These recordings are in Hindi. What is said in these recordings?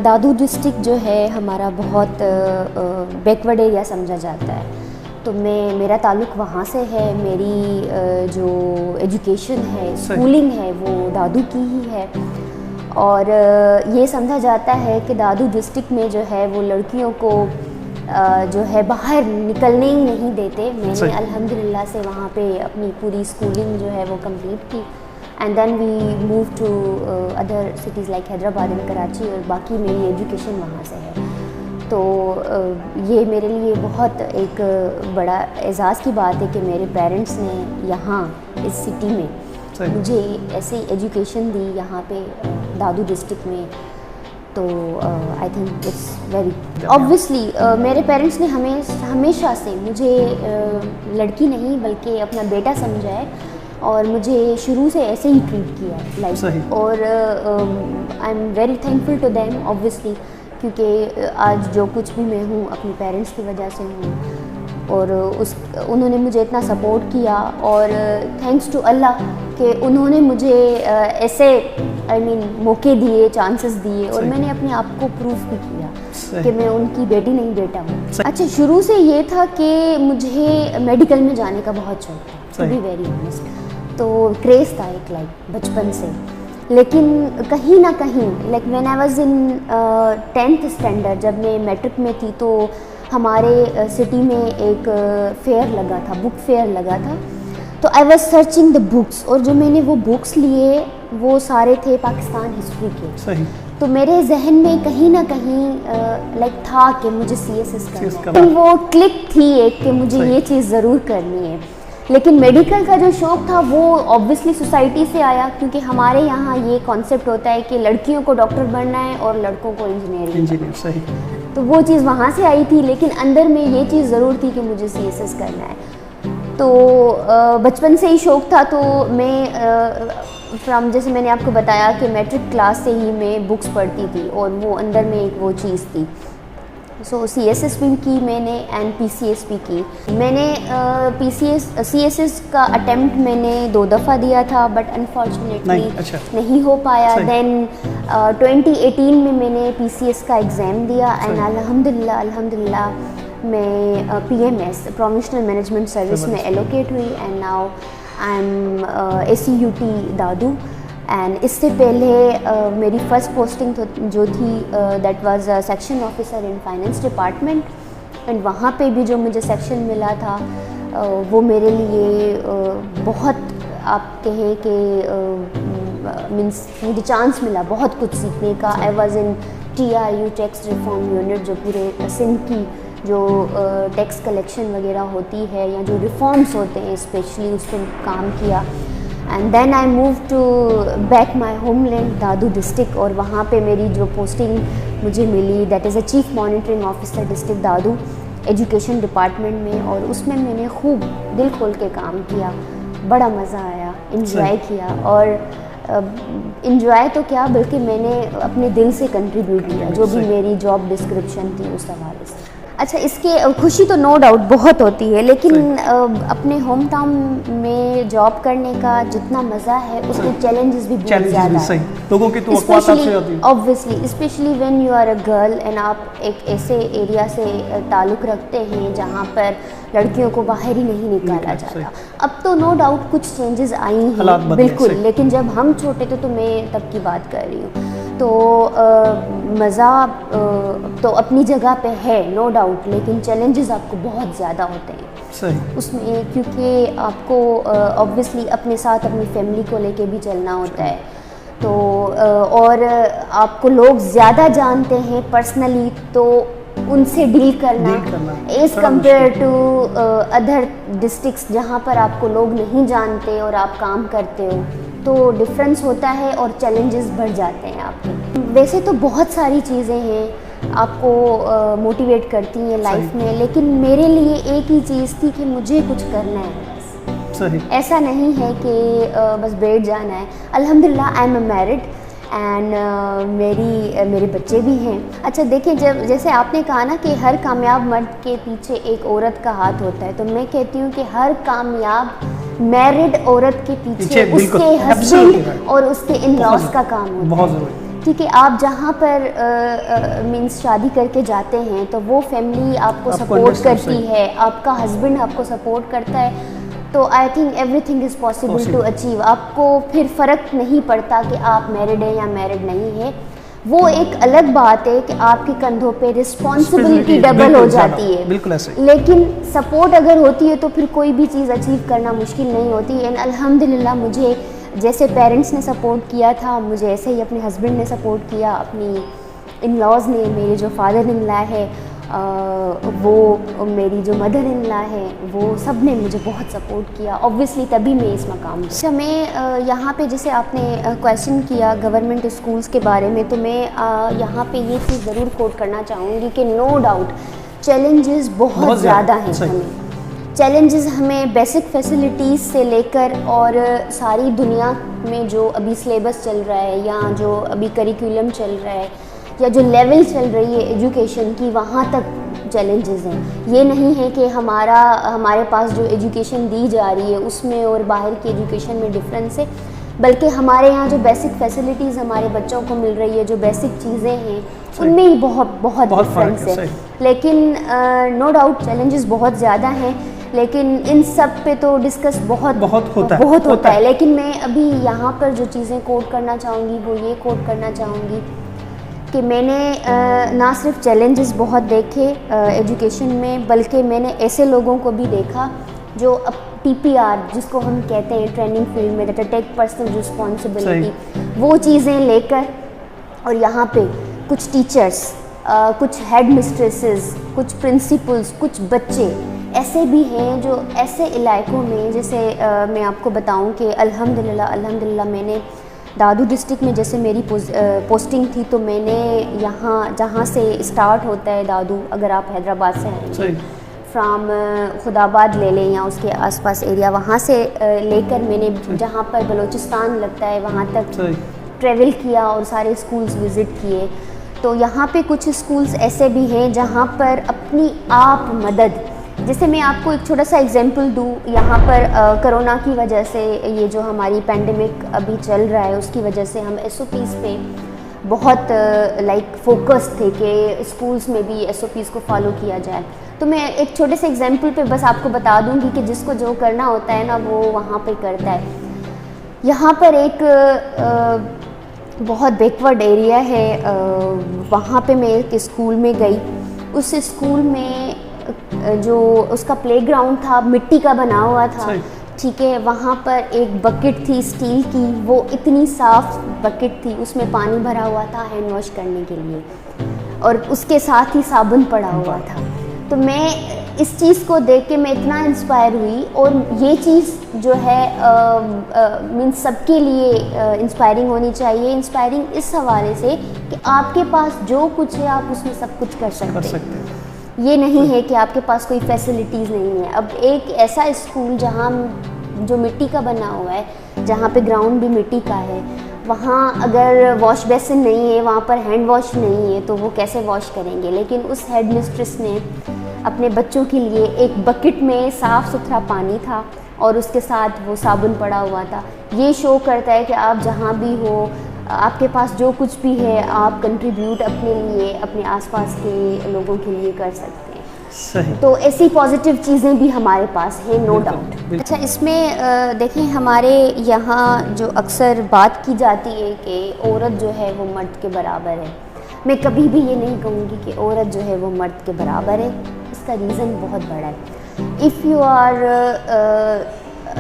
दादू डिस्ट्रिक्ट जो है हमारा बहुत बैकवर्ड एरिया समझा जाता है, तो मेरा ताल्लुक़ वहाँ से है। मेरी जो एजुकेशन है, स्कूलिंग है, वो दादू की ही है। और ये समझा जाता है कि दादू डिस्ट्रिक्ट में जो है वो लड़कियों को जो है बाहर निकलने ही नहीं देते। मैंने अल्हम्दुलिल्लाह से वहाँ पे अपनी पूरी स्कूलिंग जो है वो कंप्लीट की, and then we move to other cities like Hyderabad and Karachi, और बाकी मेरी एजुकेशन वहाँ से है। तो ये मेरे लिए बहुत एक बड़ा एजाज़ की बात है कि मेरे पेरेंट्स ने यहाँ इस सिटी में मुझे ऐसी एजुकेशन दी यहाँ पे दादू डिस्ट्रिक्ट में। तो I think it's very obviously मेरे पेरेंट्स ने हमेशा से मुझे लड़की नहीं बल्कि अपना बेटा समझा है, और मुझे शुरू से ऐसे ही ट्रीट किया है लाइक। और I am very thankful to them obviously, क्योंकि आज जो कुछ भी मैं हूँ अपने पेरेंट्स की वजह से हूँ, और उन्होंने मुझे इतना सपोर्ट किया। और थैंक्स टू अल्लाह कि उन्होंने मुझे ऐसे मौके दिए, चांसेस दिए, और मैंने अपने आप को प्रूफ भी किया कि मैं उनकी बेटी नहीं बेटा हूँ। अच्छा, शुरू से ये था कि मुझे मेडिकल में जाने का बहुत शौक था, टू बी वेरी ऑनेस्ट। तो क्रेज़ था एक लाइक बचपन से, लेकिन कहीं ना कहीं like when I was in 10th standard, जब मैं मैट्रिक में थी, तो हमारे सिटी में एक फेयर लगा था, बुक फेयर लगा था। तो I was searching the books, और जो मैंने वो बुक्स लिए वो सारे थे पाकिस्तान हिस्ट्री के। सही। तो मेरे जहन में कहीं ना कहीं लाइक था कि मुझे CSS करना है। वो क्लिक थी एक कि मुझे ये चीज़ ज़रूर करनी है। लेकिन मेडिकल का जो शौक़ था वो ऑब्वियसली सोसाइटी से आया, क्योंकि हमारे यहाँ ये कॉन्सेप्ट होता है कि लड़कियों को डॉक्टर बनना है और लड़कों को इंजीनियर। सही। तो वो चीज़ वहाँ से आई थी, लेकिन अंदर में ये चीज़ ज़रूर थी कि मुझे CSS करना है। तो बचपन से ही शौक़ था। तो मैं जैसे मैंने आपको बताया कि मैट्रिक क्लास से ही मैं बुक्स पढ़ती थी, और वो अंदर में एक वो चीज़ थी। सो CSS भी की मैंने, एंड PCS भी की मैंने। CSS का अटेम्प्ट मैंने 2 दफ़ा दिया था, बट अनफॉर्चुनेटली नहीं हो पाया। देन 2018 में मैंने PCS का एग्ज़ाम दिया, एंड अल्हम्दुलिल्लाह मैं PMS प्रोविजनल मैनेजमेंट सर्विस में एलोकेट हुई, and now I am ACUT Dadu. And इससे पहले मेरी फ़र्स्ट पोस्टिंग जो थी that was section officer in finance department, and वहाँ पे भी जो मुझे सेक्शन मिला था वो मेरे लिए बहुत, आप कहें कि मीन्स मुझे चांस मिला बहुत कुछ सीखने का। I was in TRU tax reform unit, जो पूरे सिंध की जो टैक्स कलेक्शन वगैरह होती है या जो रिफॉर्म्स होते हैं स्पेशली, उस पर काम किया। And then I move to back my homeland Dadu district, और वहाँ पे मेरी जो पोस्टिंग मुझे मिली that is a chief monitoring officer district Dadu education department में। और उसमें मैंने खूब दिल खोल के काम किया, बड़ा मज़ा आया, इंजॉय किया। और इंजॉय तो क्या, बल्कि मैंने अपने दिल से कंट्रीब्यूट किया जो भी मेरी जॉब डिस्क्रिप्शन थी उस हवाले से। अच्छा, इसके खुशी तो नो डाउट बहुत होती है, लेकिन अपने होम टाउन में जॉब करने का जितना मज़ा है उसके चैलेंजेस भी बहुत ज़्यादा हैं। लोगों की तो obviously specially when you are a girl, and आप एक ऐसे एरिया से ताल्लुक़ रखते हैं जहाँ पर लड़कियों को बाहर ही नहीं निकाला जाता। अब तो नो डाउट कुछ चेंजेस आई हैं बिल्कुल, लेकिन जब हम छोटे थे, तो मैं तब की बात कर रही हूँ, तो मज़ा तो अपनी जगह पे है नो डाउट, लेकिन चैलेंजेस आपको बहुत ज़्यादा होते हैं सही उसमें, क्योंकि आपको ऑब्वियसली अपने साथ अपनी फैमिली को लेके भी चलना होता है। तो और आपको लोग ज़्यादा जानते हैं पर्सनली, तो उनसे डील करना as compare to other districts जहाँ पर आपको लोग नहीं जानते और आप काम करते हो, तो डिफरेंस होता है और चैलेंजेस बढ़ जाते हैं आपके। वैसे तो बहुत सारी चीज़ें हैं आपको मोटिवेट करती हैं लाइफ में, लेकिन मेरे लिए एक ही चीज़ थी कि मुझे कुछ करना है बस। सही। ऐसा नहीं है कि बस बैठ जाना है। अल्हम्दुलिल्लाह आई एम मैरिड, एंड मेरे बच्चे भी हैं। अच्छा देखिए, जब जैसे आपने कहा ना कि हर कामयाब मर्द के पीछे एक औरत का हाथ होता है, तो मैं कहती हूँ कि हर कामयाब मैरिड औरत के पीछे उसके हस्बैंड और उसके इन लॉज का काम होता है। ठीक है, आप जहाँ पर मीन्स शादी करके जाते हैं तो वो फैमिली आपको सपोर्ट करती है, आपका हस्बैंड आपको सपोर्ट करता है, तो I think everything is possible to achieve. आपको फिर फ़र्क नहीं पड़ता कि आप मैरिड हैं या मैरिड नहीं है। वो एक अलग बात है कि आपके कंधों पे रिस्पॉन्सिबिलिटी डबल हो जाती है, बिल्कुल ऐसे। लेकिन सपोर्ट अगर होती है तो फिर कोई भी चीज़ अचीव करना मुश्किल नहीं होती। एंड अल्हम्दुलिल्लाह मुझे जैसे पेरेंट्स ने सपोर्ट किया था, मुझे ऐसे ही अपने हस्बैंड ने सपोर्ट किया, अपनी इन लॉज ने, मेरे जो फादर इन लॉ है वो, मेरी जो मदर इन लॉ है, वो सब ने मुझे बहुत सपोर्ट किया। ऑब्वियसली तभी मैं इस मकाम पर। अच्छा, मैं यहाँ पे जैसे आपने क्वेश्चन किया गवर्नमेंट स्कूल्स के बारे में, तो मैं यहाँ पे ये चीज़ ज़रूर कोट करना चाहूँगी कि नो डाउट चैलेंजेस बहुत ज़्यादा हैं। हमें चैलेंजेस हमें बेसिक फैसिलिटीज़ से लेकर और सारी दुनिया में जो अभी सिलेबस चल रहा है या जो अभी करिकुलम चल रहा है या जो लेवल चल रही है एजुकेशन की, वहाँ तक चैलेंजेस हैं। ये नहीं है कि हमारे पास जो एजुकेशन दी जा रही है उसमें और बाहर की एजुकेशन में डिफरेंस है, बल्कि हमारे यहाँ जो बेसिक फैसिलिटीज़ हमारे बच्चों को मिल रही है, जो बेसिक चीज़ें हैं, उनमें ही बहुत डिफरेंस है। लेकिन नो डाउट चैलेंजेस बहुत ज़्यादा हैं, लेकिन इन सब पे तो डिस्कस बहुत होता है। लेकिन मैं अभी यहाँ पर जो चीज़ें कोट करना चाहूँगी वो ये कोट करना चाहूँगी कि मैंने ना सिर्फ चैलेंजेस बहुत देखे एजुकेशन में, बल्कि मैंने ऐसे लोगों को भी देखा जो अब TPR जिसको हम कहते हैं ट्रेनिंग फील्ड में, दैट टेक पर्सनल रिस्पॉन्सिबिलिटी, वो चीज़ें लेकर, और यहाँ पे कुछ टीचर्स, कुछ हेड मिस्ट्रेसेस, कुछ प्रिंसिपल्स, कुछ बच्चे ऐसे भी हैं जो ऐसे इलाकों में, जैसे मैं आपको बताऊं कि अल्हम्दुलिल्लाह मैंने दादू डिस्ट्रिक्ट में, जैसे मेरी पोस्टिंग थी, तो मैंने यहाँ जहाँ से स्टार्ट होता है दादू, अगर आप हैदराबाद से आएंगे फ्राम खुदाबाद ले लें या उसके आसपास एरिया, वहाँ से लेकर मैंने जहाँ पर बलूचिस्तान लगता है वहाँ तक ट्रैवल किया और सारे स्कूल्स विज़िट किए। तो यहाँ पे कुछ स्कूल्स ऐसे भी हैं जहाँ पर अपनी आप मदद, जैसे मैं आपको एक छोटा सा एग्जांपल दूँ, यहाँ पर कोरोना की वजह से, ये जो हमारी पैंडेमिक अभी चल रहा है उसकी वजह से हम SOPs पे बहुत फोकस थे कि स्कूल्स में भी SOPs को फॉलो किया जाए। तो मैं एक छोटे से एग्जांपल पे बस आपको बता दूँगी कि जिसको जो करना होता है ना वो वहाँ पे करता है। यहाँ पर एक बहुत बैकवर्ड एरिया है, वहाँ पे मैं एक स्कूल में गई। उस स्कूल में जो उसका प्लेग्राउंड था मिट्टी का बना हुआ था, ठीक है, वहाँ पर एक बकेट थी स्टील की, वो इतनी साफ़ बकेट थी, उसमें पानी भरा हुआ था हैंड वॉश करने के लिए, और उसके साथ ही साबुन पड़ा हुआ था। तो मैं इस चीज़ को देख के मैं इतना इंस्पायर हुई, और ये चीज़ जो है मीन्स सबके लिए इंस्पायरिंग होनी चाहिए। इंस्पायरिंग इस हवाले से कि आपके पास जो कुछ है आप उसमें सब कुछ कर सकते हैं। ये नहीं है कि आपके पास कोई फैसिलिटीज़ नहीं है। अब एक ऐसा स्कूल जहाँ जो मिट्टी का बना हुआ है, जहाँ पे ग्राउंड भी मिट्टी का है, वहाँ अगर वॉश बेसिन नहीं है, वहाँ पर हैंड वॉश नहीं है, तो वो कैसे वॉश करेंगे। लेकिन उस हेड मिस्ट्रेस ने अपने बच्चों के लिए एक बकेट में साफ़ सुथरा पानी था और उसके साथ वो साबुन पड़ा हुआ था। ये शो करता है कि आप जहाँ भी हो, आपके पास जो कुछ भी है, आप कंट्रीब्यूट अपने लिए, अपने आसपास के लोगों के लिए कर सकते हैं। सही। तो ऐसी पॉजिटिव चीज़ें भी हमारे पास हैं, नो डाउट। अच्छा, इसमें देखें, हमारे यहाँ जो अक्सर बात की जाती है कि औरत जो है वो मर्द के बराबर है। मैं कभी भी ये नहीं कहूँगी कि औरत जो है वो मर्द के बराबर है। इसका रीज़न बहुत बड़ा है। If you are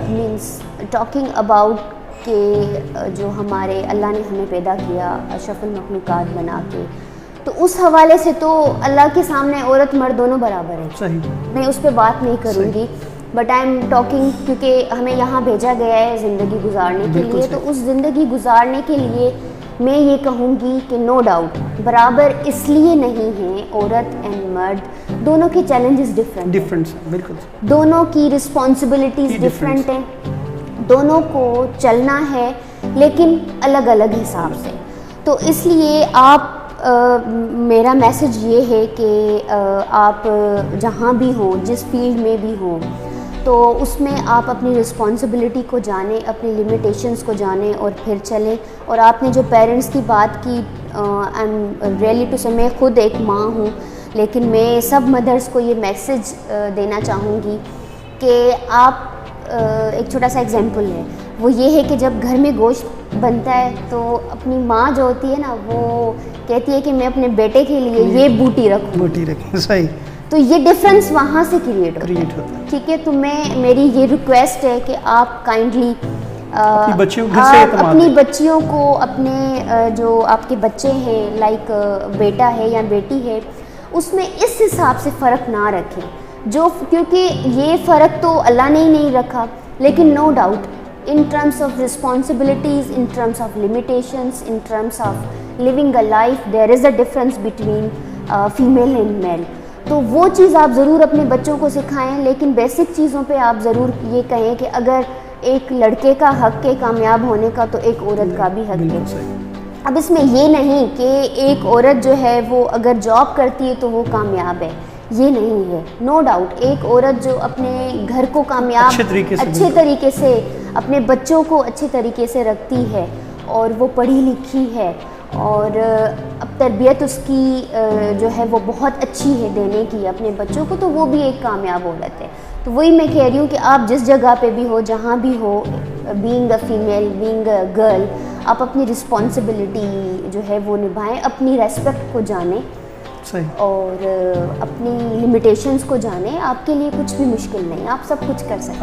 means talking about कि जो हमारे अल्लाह ने हमें पैदा किया अशरफुल मखलूक़ात बना के, तो उस हवाले से तो अल्लाह के सामने औरत मर्द दोनों बराबर है। सही। मैं उस पर बात नहीं करूँगी, बट आई एम टॉकिंग, क्योंकि हमें यहाँ भेजा गया है ज़िंदगी गुजारने के लिए, तो उस ज़िंदगी गुजारने के लिए मैं ये कहूँगी कि नो डाउट बराबर इसलिए नहीं है औरत एंड मर्द, दोनों के चैलेंजेस डिफरेंट हैं, बिल्कुल दोनों की रिस्पॉन्सिबिलिटीज़ डिफरेंट हैं, दोनों को चलना है लेकिन अलग अलग हिसाब से। तो इसलिए आप मेरा मैसेज ये है कि आप जहाँ भी हो, जिस फील्ड में भी हो, तो उसमें आप अपनी रिस्पॉन्सिबिलिटी को जाने, अपनी लिमिटेशंस को जाने और फिर चलें। और आपने जो पेरेंट्स की बात की, आई एम रियली टू से, मैं खुद एक माँ हूँ, लेकिन मैं सब मदर्स को ये मैसेज देना चाहूँगी कि आप एक छोटा सा एग्जांपल है, वो ये है कि जब घर में गोश्त बनता है तो अपनी माँ जो होती है ना, वो कहती है कि मैं अपने बेटे के लिए ये बूटी रखूँ। सही। तो ये डिफरेंस वहाँ से क्रिएट होता है। ठीक है, तो मेरी ये रिक्वेस्ट है कि आप काइंडली अपनी बच्चियों को घर से अपनी बच्चियों को, अपने जो आपके बच्चे हैं, लाइक बेटा है या बेटी है, उसमें इस हिसाब से फ़र्क ना रखें जो, क्योंकि ये फ़र्क तो अल्लाह ने ही नहीं रखा, लेकिन no doubt in terms of responsibilities, in terms of limitations, in terms of living a life, there is a difference between female and male. तो वो चीज़ आप ज़रूर अपने बच्चों को सिखाएं, लेकिन बेसिक चीज़ों पे आप ज़रूर ये कहें कि अगर एक लड़के का हक है कामयाब होने का, तो एक औरत का भी हक है। अब इसमें ये नहीं कि एक औरत जो है वो अगर जॉब करती है तो वो कामयाब है, ये नहीं है। नो डाउट एक औरत जो अपने घर को कामयाब अच्छे तरीके से अपने बच्चों को अच्छे तरीके से रखती है और वो पढ़ी लिखी है और अब तरबियत उसकी जो है वो बहुत अच्छी है देने की अपने बच्चों को, तो वो भी एक कामयाब औरत है। तो वही मैं कह रही हूँ कि आप जिस जगह पे भी हो, जहाँ भी हो, being a female, being a girl, आप अपनी रिस्पॉन्सिबिलिटी जो है वो निभाएं, अपनी रेस्पेक्ट को जानें और अपनी लिमिटेशंस को जानें। आपके लिए कुछ भी मुश्किल नहीं, आप सब कुछ कर सकते हैं।